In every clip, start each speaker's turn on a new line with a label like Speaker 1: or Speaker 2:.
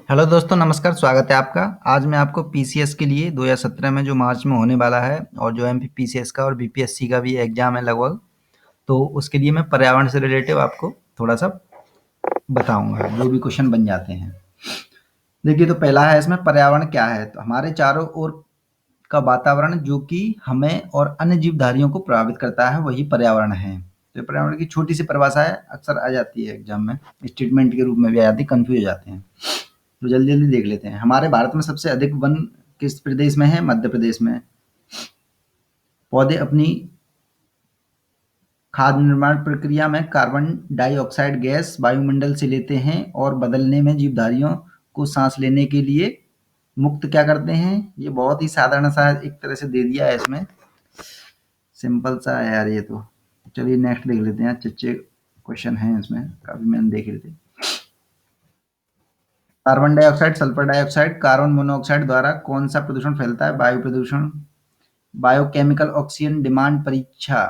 Speaker 1: Hello दोस्तों, नमस्कार। स्वागत है आपका। आज मैं आपको पीसीएस के लिए 2017 में जो मार्च में होने वाला है और जो एमपीपीसीएस का और बीपीएससी का भी एग्जाम है लगभग, तो उसके लिए मैं पर्यावरण से रिलेटिव आपको थोड़ा सा बताऊंगा जो भी क्वेश्चन बन जाते हैं। देखिए, तो पहला है इसमें पर्यावरण क्या है। तो हमारे चारों ओर का वातावरण जो कि हमें और अन्य जीवधारियों को प्रभावित करता है, वही पर्यावरण है। तो पर्यावरण की छोटी सी परिभाषा है, अक्सर आ जाती है एग्जाम में, स्टेटमेंट के रूप में भी आ जाती है, कंफ्यूज हो जाते हैं। तो जल्दी जल्दी देख लेते हैं। हमारे भारत में सबसे अधिक वन किस प्रदेश में है? मध्य प्रदेश में। पौधे अपनी खाद्य निर्माण प्रक्रिया में कार्बन डाइऑक्साइड गैस वायुमंडल से लेते हैं और बदलने में जीवधारियों को सांस लेने के लिए मुक्त क्या करते हैं। ये बहुत ही साधारण सा एक तरह से दे दिया है इसमें, सिंपल सा है यार ये तो। चलिए नेक्स्ट देख लेते हैं। अच्छे अच्छे क्वेश्चन हैं इसमें, काफी मैंने देख लेते हैं। Carbon dioxide, sulphur dioxide, carbon monoxide द्वारा कौन सा प्रदूषण फैलता है? वायु प्रदूषण। बायोकेमिकल ऑक्सीजन डिमांड परीक्षा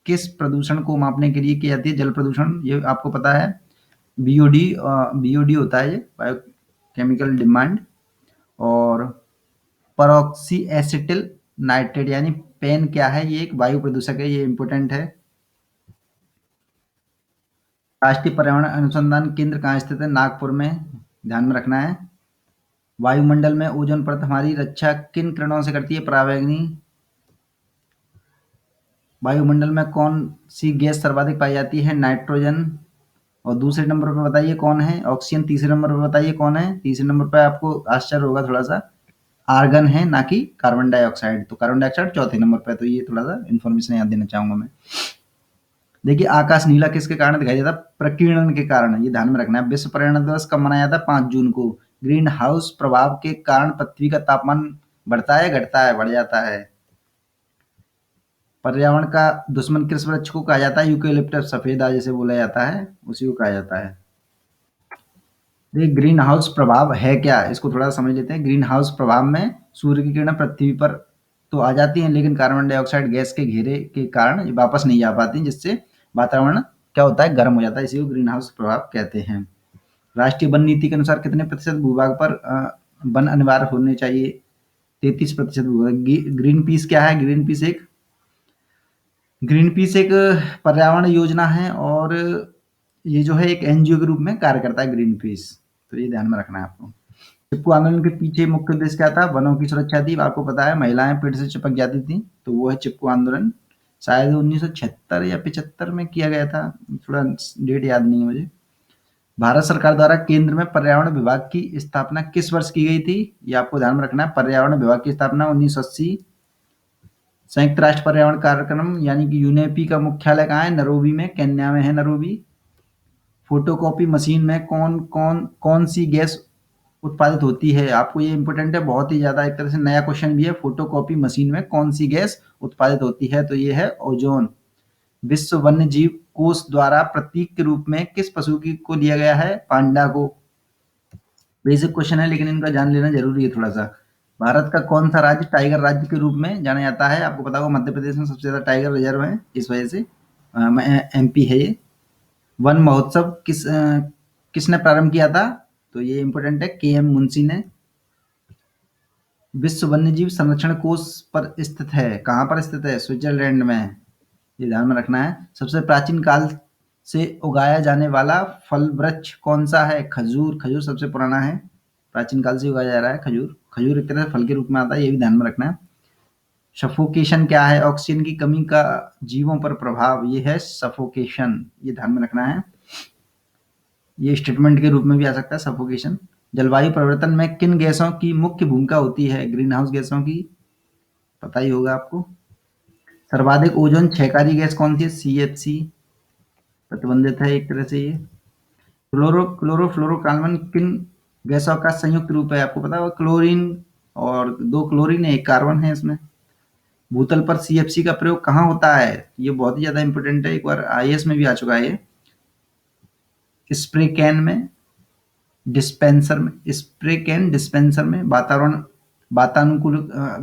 Speaker 1: किस प्रदूषण को मापने के लिए की जाती है? जल प्रदूषण, ये आपको पता है। बीओडी, बीओडी होता है ये, बायोकेमिकल डिमांड। और परऑक्सी एसिटिल नाइट्रेट यानी पेन क्या है? ये एक वायु प्रदूषक है, ये इंपॉर्टेंट है। राष्ट्रीय पर्यावरण अनुसंधान केंद्र कहाँ स्थित है? नागपुर में, ध्यान में रखना है। वायुमंडल में ओजोन परत हमारी रक्षा किन किरणों से करती है? पराबैंगनी। वायुमंडल में कौन सी गैस सर्वाधिक पाई जाती है? नाइट्रोजन। और दूसरे नंबर पे बताइए कौन है? ऑक्सीजन। तीसरे नंबर पे बताइए कौन है? तीसरे नंबर पे आपको आश्चर्य होगा थोड़ा सा, आर्गन है, ना कि कार्बन डाइऑक्साइड। तो कार्बन डाइऑक्साइड चौथे नंबर पे है। तो ये थोड़ा सा इन्फॉर्मेशन याद देना चाहूंगा मैं। देखिए, आकाश नीला किसके कारण दिखाई देता? प्रकीर्णन के कारण, ये ध्यान में रखना है। विश्व पर्यावरण दिवस कब मनाया जाता है? 5 जून को। ग्रीन हाउस प्रभाव के कारण पृथ्वी का तापमान बढ़ता है, घटता है? बढ़ जाता है। पर्यावरण का दुश्मन किस वृक्ष को कहा जाता है? यूकेलिप्टस सफेदा जिसे बोला जाता है, उसी को कहा जाता है। देखिए, ग्रीन हाउस प्रभाव है क्या, इसको थोड़ा समझ लेते हैं। ग्रीन हाउस प्रभाव में सूर्य की किरणें पृथ्वी पर तो आ जाती हैं, लेकिन कार्बन डाइऑक्साइड गैस के घेरे के कारण ये वापस नहीं आ पाती, जिससे वातावरण क्या होता है? गर्म हो जाता है। इसी को ग्रीन हाउस प्रभाव कहते हैं। राष्ट्रीय वन नीति के अनुसार कितने प्रतिशत भूभाग पर वन अनिवार्य होने चाहिए? 33% भूभाग। ग्रीन पीस क्या है? ग्रीन पीस एक पर्यावरण योजना है और ये जो है एक एनजीओ के रूप में कार्य करता है ग्रीन पीस। तो ये ध्यान में रखना है आपको। चिपकू आंदोलन के पीछे मुख्य उद्देश्य क्या था? वनों की सुरक्षा थी। आपको पता है महिलाएं पेड़ से चिपक जाती थी, तो वो है चिपकू आंदोलन। शायद 1976 या 75 में किया गया था, थोड़ा डेट याद नहीं है मुझे। भारत सरकार द्वारा केंद्र में पर्यावरण विभाग की स्थापना किस वर्ष की गई थी? ये आपको ध्यान में रखना है। पर्यावरण विभाग की स्थापना 1980। संयुक्त राष्ट्र पर्यावरण कार्यक्रम यानी कि यूनेपी का मुख्यालय कहाँ है? नैरोबी में, केन्या में है नैरोबी। फोटोकॉपी मशीन में कौन सी गैस उत्पादित होती है? आपको ये इंपॉर्टेंट है, बहुत ही ज्यादा, एक तरह से नया क्वेश्चन भी है। फोटोकॉपी मशीन में कौन सी गैस उत्पादित होती है? तो ये है ओजोन। विश्व वन्य जीव कोष द्वारा प्रतीक के रूप में किस पशु की को लिया गया है? पांडा को। बेसिक क्वेश्चन है, लेकिन इनका जान लेना जरूरी है थोड़ा सा। भारत का कौन सा राज्य टाइगर राज्य के रूप में जाना जाता है? आपको पता होगा मध्य प्रदेश में सबसे ज्यादा टाइगर रिजर्व है, इस वजह से एमपी है ये। वन महोत्सव किसने प्रारंभ किया था? तो ये इंपॉर्टेंट है, के एम मुंशी ने। विश्व वन्यजीव संरक्षण कोष पर स्थित है, कहाँ पर स्थित है? स्विट्जरलैंड में, ये ध्यान में रखना है। सबसे प्राचीन काल से उगाया जाने वाला फल वृक्ष कौन सा है? खजूर। खजूर सबसे पुराना है, प्राचीन काल से उगाया जा रहा है खजूर। खजूर एक तरह से फल के रूप में आता है, ये भी ध्यान में रखना है। सफोकेशन क्या है? ऑक्सीजन की कमी का जीवों पर प्रभाव, ये है सफोकेशन, ये ध्यान में रखना है। ये स्टेटमेंट के रूप में भी आ सकता है सफोकेशन। जलवायु परिवर्तन में किन गैसों की मुख्य भूमिका होती है? ग्रीन हाउस गैसों की, पता ही होगा आपको। सर्वाधिक ओजोन क्षयकारी गैस कौन सी है? सीएफसी, प्रतिबंधित है एक तरह से ये। क्लोरोफ्लोरोकार्बन किन गैसों का संयुक्त रूप है? आपको पता होगा, क्लोरीन और दो क्लोरीन है, एक कार्बन है इसमें। भूतल पर सीएफसी का प्रयोग कहाँ होता है? ये बहुत ही ज्यादा इंपॉर्टेंट है, एक बार आईएएस में भी आ चुका है ये। स्प्रे कैन में, डिस्पेंसर में, स्प्रे कैन डिस्पेंसर में, वातावरण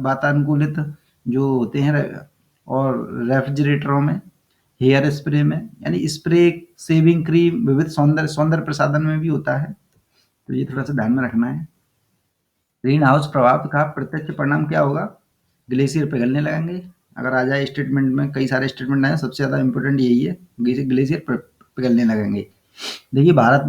Speaker 1: वातानुकूलित जो होते हैं और रेफ्रिजरेटरों में, हेयर स्प्रे में, यानी स्प्रे, सेविंग क्रीम, विविध सौंदर्य सौंदर्य प्रसाधन में भी होता है। तो ये थोड़ा-सा ध्यान में रखना है। ग्रीन हाउस प्रभाव का प्रत्यक्ष परिणाम क्या होगा? ग्लेशियर पिघलने लगेंगे। अगर आ जाए स्टेटमेंट में, कई सारे स्टेटमेंट आए, सबसे ज़्यादा इम्पोर्टेंट यही है, ग्लेशियर पिघलने लगेंगे। देखिए, भारत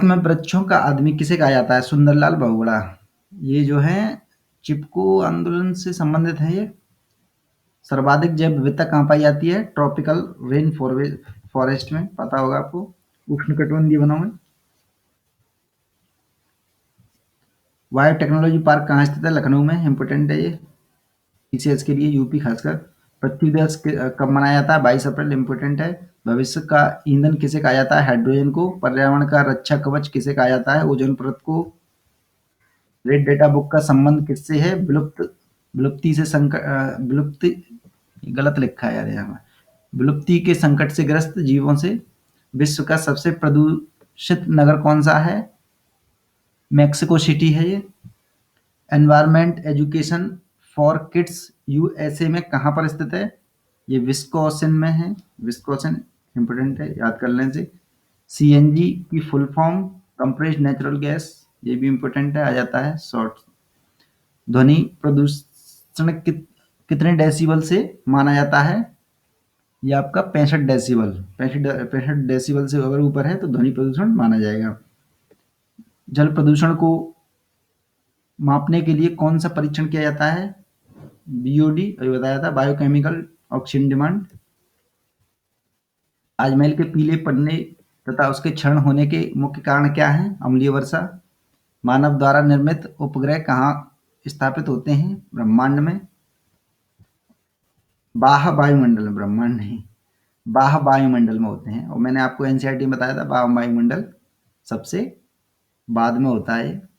Speaker 1: में वृक्षों का आदमी किसे कहा जाता है? सुंदरलाल बहुगुणा। ये जो है चिपको आंदोलन से संबंधित है ये। सर्वाधिक जैव विविधता कहाँ पाई जाती है? ट्रॉपिकल रेन फॉरेस्ट में, पता होगा आपको, उष्णकटिबंधीय वनों में। वायु टेक्नोलॉजी पार्क कहाँ स्थित है? लखनऊ में, इंपोर्टेंट है ये टीसीएस के लिए, यूपी खासकर। पृथ्वी दिवस कब मनाया जाता है? 22 अप्रैल, इंपोर्टेंट है। भविष्य का ईंधन किसे कहा जाता है? हाइड्रोजन को। पर्यावरण का रक्षा कवच किसे कहा जाता है? ओजोन परत को। रेड डेटा बुक का संबंध किससे है? विलुप्ति से विलुप्ति, गलत लिखा है यार यहाँ, विलुप्ति के संकट से ग्रस्त जीवों से। विश्व का सबसे प्रदूषित नगर कौन सा है? मैक्सिको सिटी है ये। Environment education for kids USA में कहाँ पर स्थित है? ये विस्कॉसिन में है। विस्कॉसिन इंपोर्टेंट है, याद कर लें से। सीएनजी की full form compressed natural gas, ये भी इंपोर्टेंट है, आ जाता है शॉर्ट। ध्वनि प्रदूषण कितने डेसिबल से माना जाता है? ये आपका 65 डेसिबल। 65 डेसिबल से अगर ऊपर है तो ध्वनि प्रदूषण माना जाएगा। जल प्रदूषण को मापने के लिए कौन सा परीक्षण किया जाता है? बीओडी, अभी बताया था, बायोकेमिकल ऑक्सीजन डिमांड। ताजमहल के पीले पड़ने तथा उसके क्षरण होने के मुख्य कारण क्या हैं? अम्लीय वर्षा। मानव द्वारा निर्मित उपग्रह कहाँ स्थापित होते हैं? ब्रह्मांड में। बाह्य वायुमंडल में, ब्रह्मांड नहीं, बाह्य वायुमंडल में होते हैं। और मैंने आपको एनसीईआरटी में बताया था, बाह्य वायुमंडल सबसे बाद में होता है।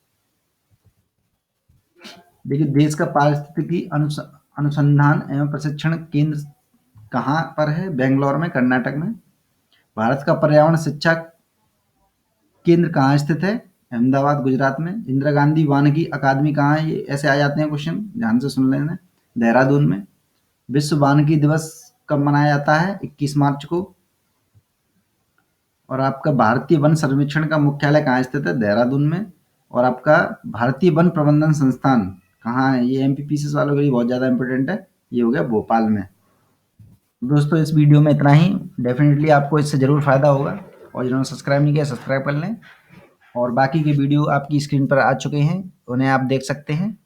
Speaker 1: देखिए, देश का पारिस्थितिकी अनुसंधान एवं प्रशिक्षण केंद्र कहाँ पर है? बेंगलोर में, कर्नाटक में। भारत का पर्यावरण शिक्षा केंद्र कहाँ स्थित है? अहमदाबाद, गुजरात में। इंदिरा गांधी वानिकी अकादमी कहाँ है? ये ऐसे आ जाते हैं क्वेश्चन, ध्यान से सुन लेना। देहरादून में। विश्व वानिकी दिवस कब मनाया जाता है? 21 मार्च को। और आपका भारतीय वन सर्वेक्षण का मुख्यालय कहाँ स्थित है? देहरादून में। और आपका भारतीय वन प्रबंधन संस्थान कहाँ है? ये एमपीपीसीएस वालों के लिए बहुत ज़्यादा इंपॉर्टेंट है, ये हो गया भोपाल में। दोस्तों, इस वीडियो में इतना ही। डेफिनेटली आपको इससे ज़रूर फ़ायदा होगा, और जिन्होंने सब्सक्राइब नहीं किया सब्सक्राइब कर लें। और बाकी के वीडियो आपकी स्क्रीन पर आ चुके हैं, उन्हें आप देख सकते हैं।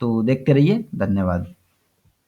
Speaker 1: तो देखते रहिए, धन्यवाद।